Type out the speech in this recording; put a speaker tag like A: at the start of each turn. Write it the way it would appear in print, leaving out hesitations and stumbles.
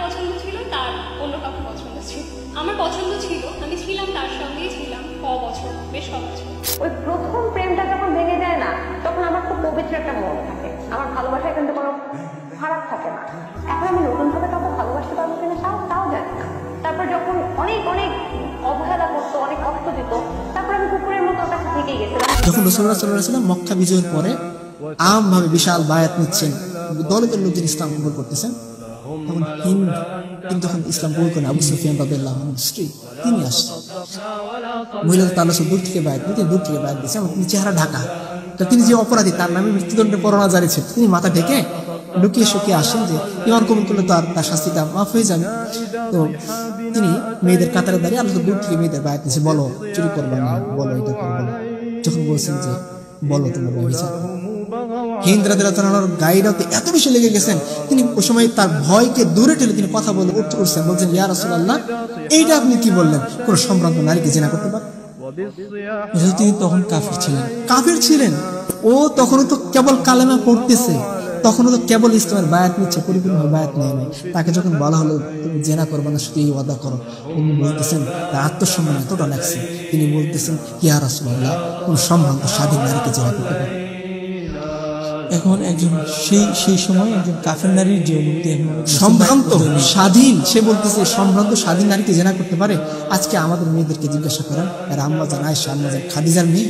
A: পছন্দ ছিল, তার অন্য কাউকে পছন্দ ছিল। আমার পছন্দ ছিল, আমি ছিলাম, তার সঙ্গেই ছিলাম বছর, বেশ বছর।
B: ওই প্রথম প্রেমটা যখন ভেঙে যায় না, তখন আমার খুব পবিত্র একটা মন থাকে, আমার ভালোবাসায় কিন্তু কোনো খারাপ থাকে না। এখন আমি নতুন ভাবে কাউকে ভালোবাসতে পারবো কিনা তাও জানি না। তারপর যখন অনেক অনেক অবহেলা করতো, অনেক কষ্ট দিত, তারপর আমি কুকুরের মতো ওর কাছে থেকেই গেছিলাম।
C: যখন রাসূলুল্লাহ সাল্লাল্লাহু আলাইহি ওয়াসাল্লাম মক্কা বিজয়ের পরে আমভাবে বিশাল বায়াত নিচ্ছেন, দলে দলে লোকজন ইসলাম কবুল করতেছেন, তখন হিন্দ কিন্তু তখন ইসলাম কবুল করেন। আবু সুফিয়ান রাদিয়াল্লাহু আনহু স্ত্রী, তিনি আসছেন, মহিলা তার দূর থেকে বায়াত নিতে, দূর থেকে বায়াত দিচ্ছেন, তিনি চেহারা ঢাকা। তো তিনি যে অপরাধী, তার নামে মৃত্যুদণ্ডের পরোয়ানা জারি ছিল, তিনি মাথা ঢেকে লুকিয়ে শুকিয়ে আসেন যে ইমান কবুল করলে তো আর তার শাস্তিটা মাফ হয়ে যাবে। তো তিনি মেয়েদের কাতারে দাঁড়িয়ে আল্লাহ দূর থেকে মেয়েদের বায়াত নিচ্ছে, বলো চুরি করবে না, বলো এটা করবে না। যখন বলছেন যে বলো তোমার ব্যভিচার, হিন্দ রাদিয়াল্লাহু তাআলার গায়রাতে এত বেশি লেগে গেছেন, তিনি ওই সময় তার ভয়কে দূরে ঠেলে তিনি কথা বলে উঠতে করছেন, বলছেন ইয়া রাসূলুল্লাহ, এইটা আপনি কি বললেন, কোন সম্ভ্রান্ত নারীকে জিনা করতে পারে? তিনি তখন কাফির ছিলেন, ও তখনও তো কেবল কালেমা পড়তেছে, তখনও তো কেবল ইসলামের বায়াত নিচ্ছে, পরিপূর্ণভাবে বায়াত নেয় নাই। তাকে যখন বলা হলো তুমি জেনা করবে না, শুধু এই ওয়াদা করো, তিনি বলতেছেন তার আত্মসম্মান এতটা লাগছে, তিনি বলতেছেন ইয়া রাসূলুল্লাহ, কোন সম্ভ্রান্ত স্বাধীন নারীকে জেনা করতে পারে?
D: এখন একজন সেই সময় একজন কাফের নারীর যে অনুভূতি,
C: সম্ভ্রান্ত স্বাধীন, সে বলতেছে সম্ভ্রান্ত স্বাধীন নারীকে জেনা করতে পারে। আজকে আমাদের মেয়েদেরকে জিজ্ঞাসা করেন, আর আম্মা জান আয়েশা, আম্মা জান খাদিজার মেয়ে,